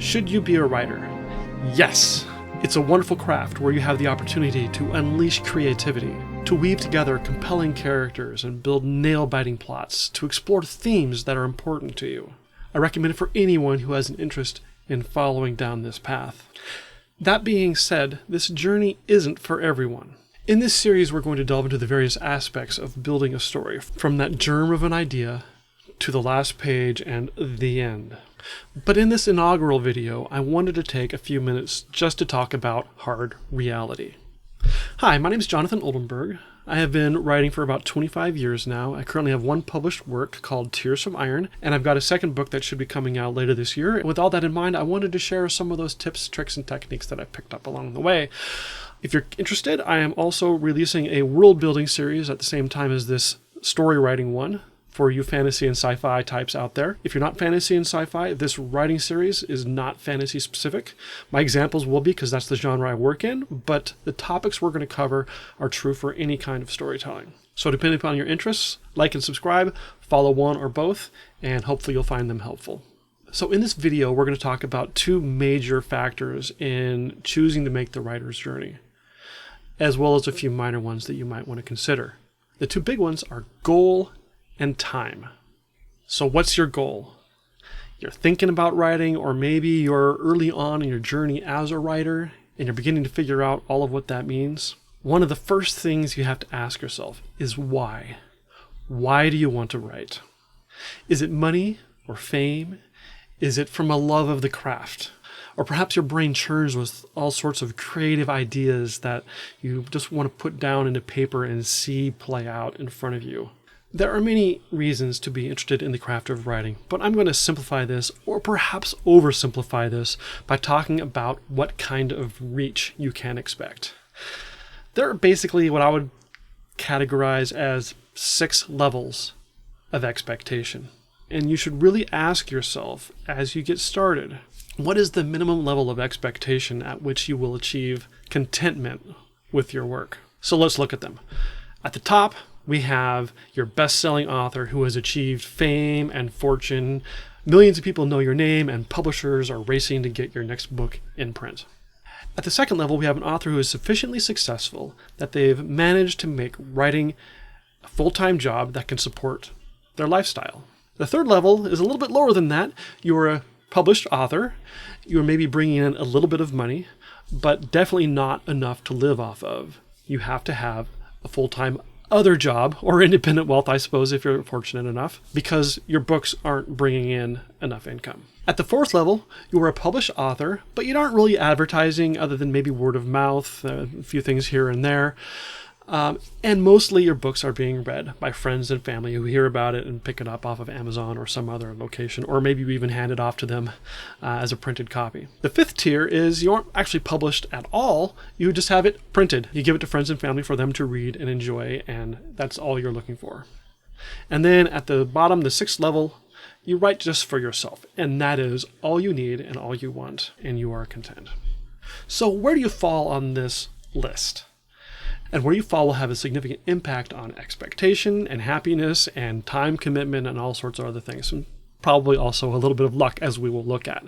Should you be a writer? Yes! It's a wonderful craft where you have the opportunity to unleash creativity, to weave together compelling characters and build nail-biting plots, to explore themes that are important to you. I recommend it for anyone who has an interest in following down this path. That being said, this journey isn't for everyone. In this series, we're going to delve into the various aspects of building a story, from that germ of an idea to the last page and the end. But in this inaugural video, I wanted to take a few minutes just to talk about hard reality. Hi, my name is Jonathan Oldenburg. I have been writing for about 25 years now. I currently have one published work called Tears from Iron, and I've got a second book that should be coming out later this year. And with all that in mind, I wanted to share some of those tips, tricks, and techniques that I picked up along the way. If you're interested, I am also releasing a world building series at the same time as this story writing one for you fantasy and sci-fi types out there. If you're not fantasy and sci-fi, this writing series is not fantasy specific. My examples will be, because that's the genre I work in, but the topics we're going to cover are true for any kind of storytelling. So depending upon your interests, like and subscribe, follow one or both, and hopefully you'll find them helpful. So in this video, we're going to talk about two major factors in choosing to make the writer's journey, as well as a few minor ones that you might want to consider. The two big ones are goal and time. So what's your goal? You're thinking about writing, or maybe you're early on in your journey as a writer and you're beginning to figure out all of what that means. One of the first things you have to ask yourself is why? Why do you want to write? Is it money or fame? Is it from a love of the craft? Or perhaps your brain churns with all sorts of creative ideas that you just want to put down into paper and see play out in front of you. There are many reasons to be interested in the craft of writing, but I'm going to simplify this, or perhaps oversimplify this, by talking about what kind of reach you can expect. There are basically what I would categorize as 6 levels of expectation. And you should really ask yourself as you get started, what is the minimum level of expectation at which you will achieve contentment with your work? So let's look at them. At the top, we have your best-selling author who has achieved fame and fortune. Millions of people know your name, and publishers are racing to get your next book in print. At the second level, we have an author who is sufficiently successful that they've managed to make writing a full-time job that can support their lifestyle. The third level is a little bit lower than that. You're a published author. You're maybe bringing in a little bit of money, but definitely not enough to live off of. You have to have a full-time other job, or independent wealth, I suppose, if you're fortunate enough, because your books aren't bringing in enough income. At the fourth level, you're a published author, but you aren't really advertising other than maybe word of mouth, a few things here and there. And mostly your books are being read by friends and family who hear about it and pick it up off of Amazon or some other location, or maybe you even hand it off to them as a printed copy. The fifth tier is you aren't actually published at all, you just have it printed. You give it to friends and family for them to read and enjoy, and that's all you're looking for. And then at the bottom, the sixth level, you write just for yourself, and that is all you need and all you want, and you are content. So where do you fall on this list? And where you fall will have a significant impact on expectation and happiness and time commitment and all sorts of other things. And probably also a little bit of luck, as we will look at.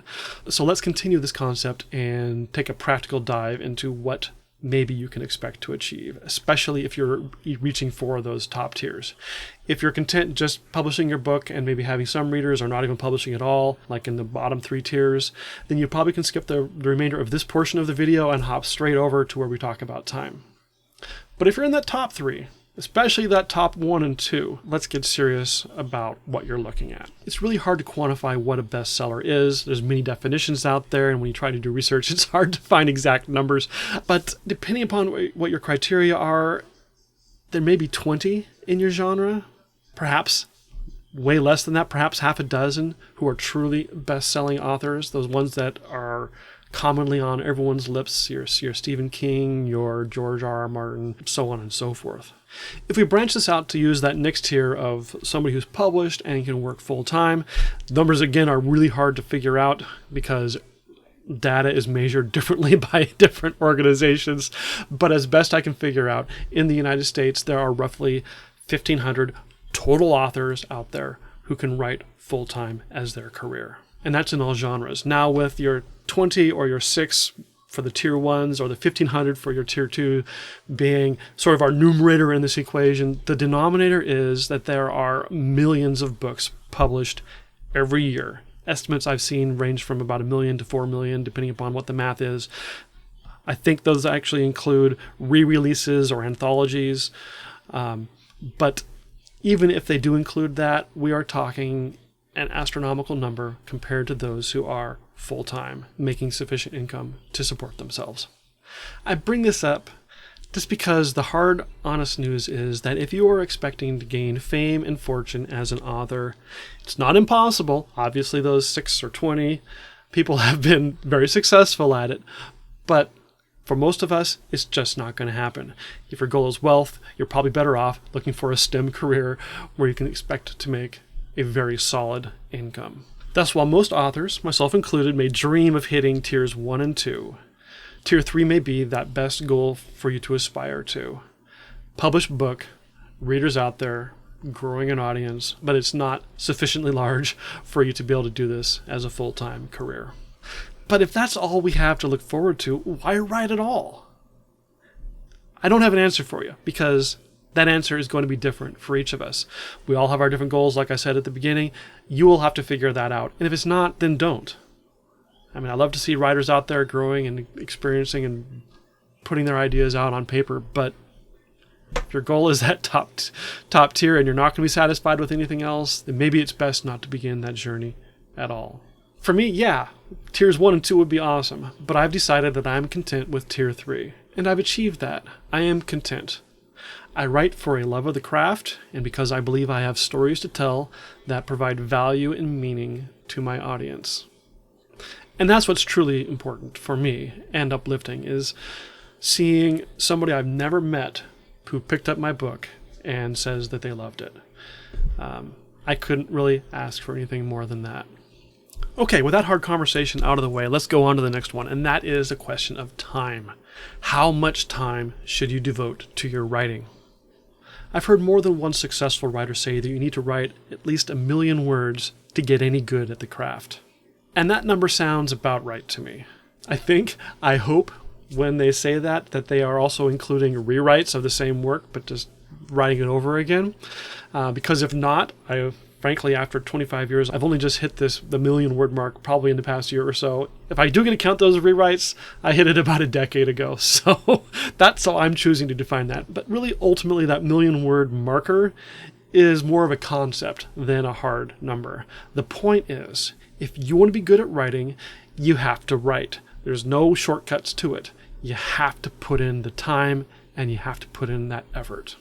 So let's continue this concept and take a practical dive into what maybe you can expect to achieve, especially if you're reaching for those top tiers. If you're content just publishing your book and maybe having some readers or not even publishing at all, like in the bottom 3 tiers, then you probably can skip the remainder of this portion of the video and hop straight over to where we talk about time. But if you're in that top 3, especially that top 1 and 2, let's get serious about what you're looking at. It's really hard to quantify what a bestseller is. There's many definitions out there, and when you try to do research, it's hard to find exact numbers. But depending upon what your criteria are, there may be 20 in your genre, perhaps way less than that, perhaps half a dozen who are truly best-selling authors, those ones that are commonly on everyone's lips, your Stephen King, your George R.R. Martin, so on and so forth. If we branch this out to use that next tier of somebody who's published and can work full-time, numbers again are really hard to figure out because data is measured differently by different organizations. But as best I can figure out, in the United States, there are roughly 1,500 total authors out there who can write full-time as their career. and that's in all genres. Now with your 20 or your 6 for the tier 1s or the 1500 for your tier 2 being sort of our numerator in this equation, the denominator is that there are millions of books published every year. Estimates I've seen range from about 1 million to 4 million, depending upon what the math is. I think those actually include re-releases or anthologies. But even if they do include that, we are talking an astronomical number compared to those who are full-time, making sufficient income to support themselves. I bring this up just because the hard, honest news is that if you are expecting to gain fame and fortune as an author, it's not impossible. Obviously, those 6 or 20 people have been very successful at it, but for most of us, it's just not going to happen. If your goal is wealth, you're probably better off looking for a STEM career where you can expect to make a very solid income. Thus, while most authors, myself included, may dream of hitting tiers 1 and 2, tier 3 may be that best goal for you to aspire to. Published book, readers out there, growing an audience, but it's not sufficiently large for you to be able to do this as a full-time career. But if that's all we have to look forward to, why write at all? I don't have an answer for you, because that answer is going to be different for each of us. We all have our different goals, like I said at the beginning. You will have to figure that out. And if it's not, then don't. I mean, I love to see writers out there growing and experiencing and putting their ideas out on paper, but if your goal is that top tier and you're not going to be satisfied with anything else, then maybe it's best not to begin that journey at all. For me, yeah, tiers 1 and 2 would be awesome, but I've decided that I'm content with tier 3, and I've achieved that. I am content. I write for a love of the craft, and because I believe I have stories to tell that provide value and meaning to my audience. And that's what's truly important for me and uplifting, is seeing somebody I've never met who picked up my book and says that they loved it. I couldn't really ask for anything more than that. Okay, with that hard conversation out of the way, let's go on to the next one, and that is a question of time. How much time should you devote to your writing? I've heard more than one successful writer say that you need to write at least 1 million words to get any good at the craft. And that number sounds about right to me. I hope, when they say that they are also including rewrites of the same work, but just writing it over again. Because if not, frankly, after 25 years, I've only just hit the 1 million word mark probably in the past year or so. If I do get to count those rewrites, I hit it about a decade ago. So that's how I'm choosing to define that. But really, ultimately, that 1 million word marker is more of a concept than a hard number. The point is, if you want to be good at writing, you have to write. There's no shortcuts to it. You have to put in the time and you have to put in that effort.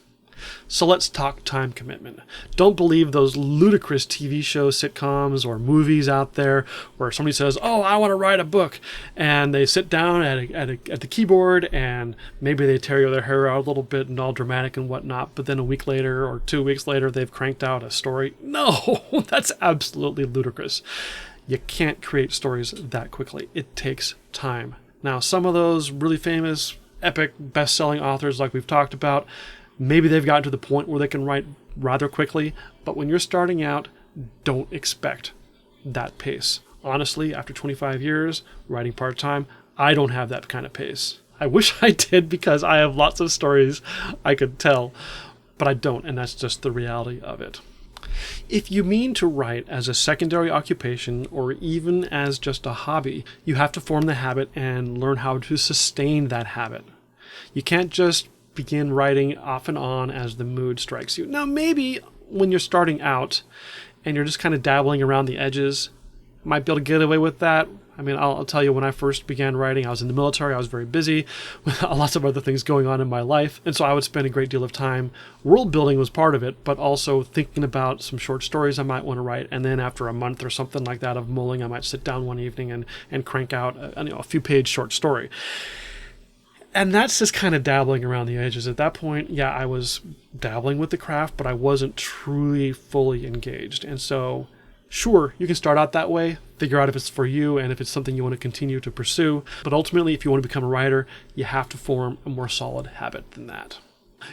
So let's talk time commitment. Don't believe those ludicrous TV shows, sitcoms, or movies out there where somebody says, oh, I want to write a book. And they sit down at the keyboard and maybe they tear their hair out a little bit and all dramatic and whatnot. But then a week later or 2 weeks later, they've cranked out a story. No, that's absolutely ludicrous. You can't create stories that quickly. It takes time. Now, some of those really famous, epic, best-selling authors like we've talked about, maybe they've gotten to the point where they can write rather quickly, but when you're starting out, don't expect that pace. Honestly, after 25 years, writing part-time, I don't have that kind of pace. I wish I did because I have lots of stories I could tell, but I don't, and that's just the reality of it. If you mean to write as a secondary occupation or even as just a hobby, you have to form the habit and learn how to sustain that habit. You can't just begin writing off and on as the mood strikes you. Now, maybe when you're starting out and you're just kind of dabbling around the edges, you might be able to get away with that. I mean, I'll tell you, when I first began writing, I was in the military. I was very busy with lots of other things going on in my life. And so I would spend a great deal of time. World building was part of it, but also thinking about some short stories I might want to write. And then after a month or something like that of mulling, I might sit down one evening and crank out a few-page short story. And that's just kind of dabbling around the edges. At that point, yeah, I was dabbling with the craft, but I wasn't truly fully engaged. And so, sure, you can start out that way, figure out if it's for you and if it's something you want to continue to pursue. But ultimately, if you want to become a writer, you have to form a more solid habit than that.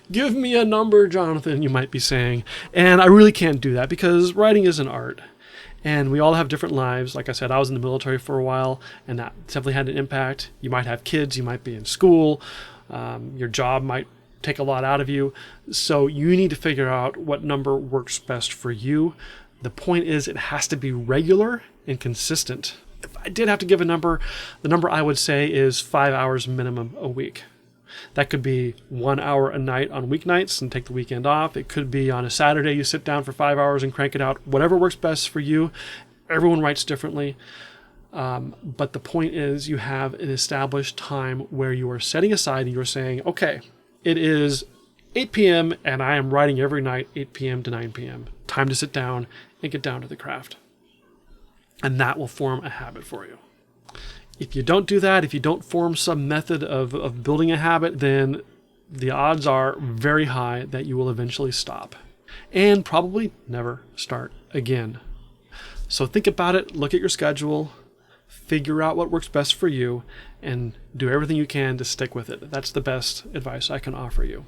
Give me a number, Jonathan, you might be saying. And I really can't do that because writing is an art. And we all have different lives. Like I said, I was in the military for a while, and that definitely had an impact. You might have kids, you might be in school, your job might take a lot out of you. So you need to figure out what number works best for you. The point is, it has to be regular and consistent. If I did have to give a number, the number I would say is 5 hours minimum a week. That could be 1 hour a night on weeknights and take the weekend off. It could be on a Saturday, you sit down for 5 hours and crank it out. Whatever works best for you. Everyone writes differently. But the point is, you have an established time where you are setting aside and you're saying, okay, it is 8 p.m. and I am writing every night, 8 p.m. to 9 p.m. Time to sit down and get down to the craft. And that will form a habit for you. If you don't do that, if you don't form some method of building a habit, then the odds are very high that you will eventually stop and probably never start again. So think about it, look at your schedule, figure out what works best for you, and do everything you can to stick with it. That's the best advice I can offer you.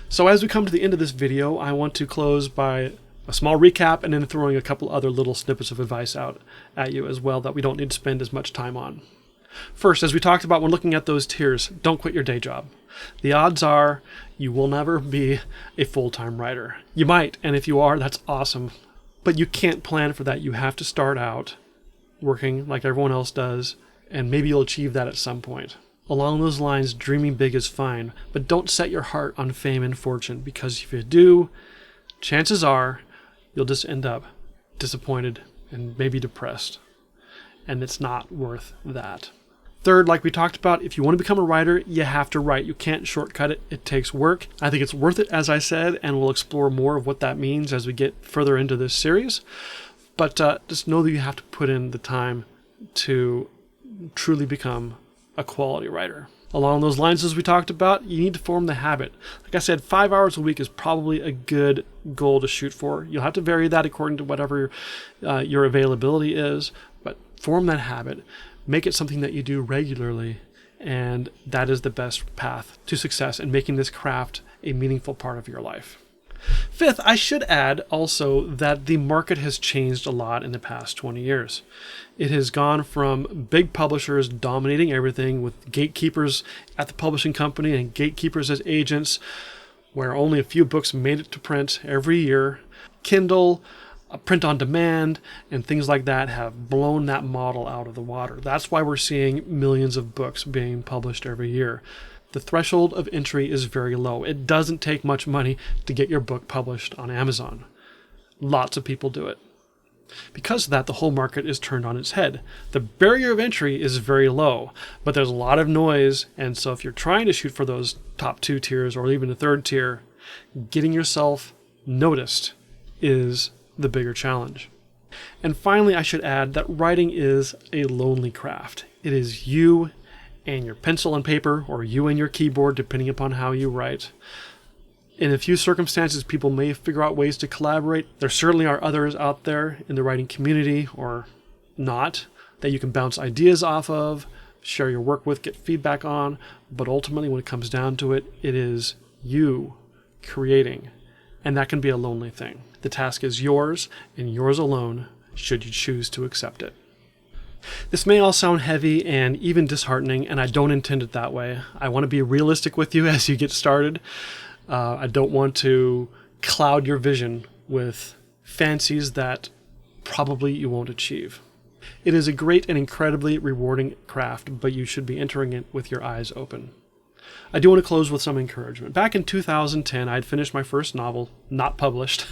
So as we come to the end of this video, I want to close by a small recap and then throwing a couple other little snippets of advice out at you as well that we don't need to spend as much time on. First, as we talked about when looking at those tiers, don't quit your day job. The odds are you will never be a full-time writer. You might, and if you are, that's awesome. But you can't plan for that. You have to start out working like everyone else does, and maybe you'll achieve that at some point. Along those lines, dreaming big is fine, but don't set your heart on fame and fortune, because if you do, chances are you'll just end up disappointed and maybe depressed. And it's not worth that. Third, like we talked about, if you want to become a writer, you have to write. You can't shortcut it. It takes work. I think it's worth it, as I said, and we'll explore more of what that means as we get further into this series. But just know that you have to put in the time to truly become a quality writer. Along those lines, as we talked about, you need to form the habit. Like I said, 5 hours a week is probably a good goal to shoot for. You'll have to vary that according to whatever your availability is, but form that habit. Make it something that you do regularly, and that is the best path to success in making this craft a meaningful part of your life. Fifth, I should add also that the market has changed a lot in the past 20 years. It has gone from big publishers dominating everything with gatekeepers at the publishing company and gatekeepers as agents, where only a few books made it to print every year. Kindle, print on demand, and things like that have blown that model out of the water. That's why we're seeing millions of books being published every year. The threshold of entry is very low. It doesn't take much money to get your book published on Amazon. Lots of people do it. Because of that, the whole market is turned on its head. The barrier of entry is very low, but there's a lot of noise, and so if you're trying to shoot for those top 2 tiers or even the 3rd tier, getting yourself noticed is the bigger challenge. And finally, I should add that writing is a lonely craft. It is you and your pencil and paper, or you and your keyboard, depending upon how you write. In a few circumstances, people may figure out ways to collaborate. There certainly are others out there in the writing community, or not, that you can bounce ideas off of, share your work with, get feedback on, but ultimately when it comes down to it, it is you creating, and that can be a lonely thing. The task is yours, and yours alone, should you choose to accept it. This may all sound heavy and even disheartening, and I don't intend it that way. I want to be realistic with you as you get started. I don't want to cloud your vision with fancies that probably you won't achieve. It is a great and incredibly rewarding craft, but you should be entering it with your eyes open. I do want to close with some encouragement. Back in 2010, I had finished my first novel, not published.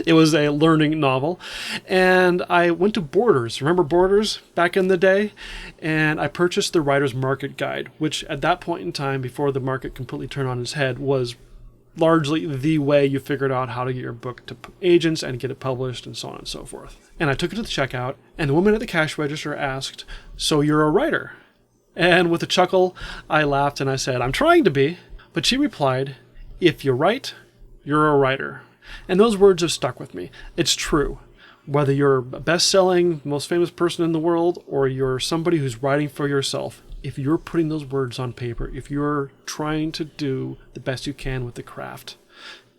It was a learning novel. And I went to Borders. Remember Borders back in the day? And I purchased the Writer's Market Guide, which at that point in time, before the market completely turned on its head, was largely the way you figured out how to get your book to agents and get it published and so on and so forth. And I took it to the checkout, and the woman at the cash register asked, "So you're a writer?" And with a chuckle, I laughed and I said, "I'm trying to be." But she replied, "If you write, you're a writer." And those words have stuck with me. It's true. Whether you're a best-selling, most famous person in the world, or you're somebody who's writing for yourself, if you're putting those words on paper, if you're trying to do the best you can with the craft,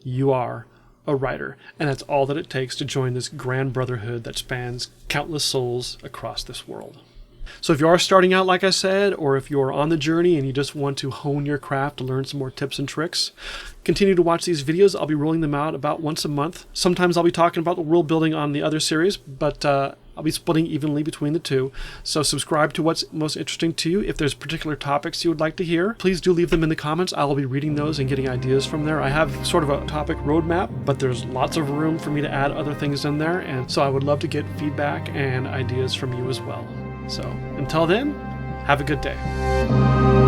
you are a writer, and that's all that it takes to join this grand brotherhood that spans countless souls across this world. So if you are starting out, like I said, or if you're on the journey and you just want to hone your craft to learn some more tips and tricks, continue to watch these videos. I'll be rolling them out about once a month. Sometimes I'll be talking about the world building on the other series, but I'll be splitting evenly between the two. So subscribe to what's most interesting to you. If there's particular topics you would like to hear, please do leave them in the comments. I will be reading those and getting ideas from there. I have sort of a topic roadmap, but there's lots of room for me to add other things in there. And so I would love to get feedback and ideas from you as well. So until then, have a good day.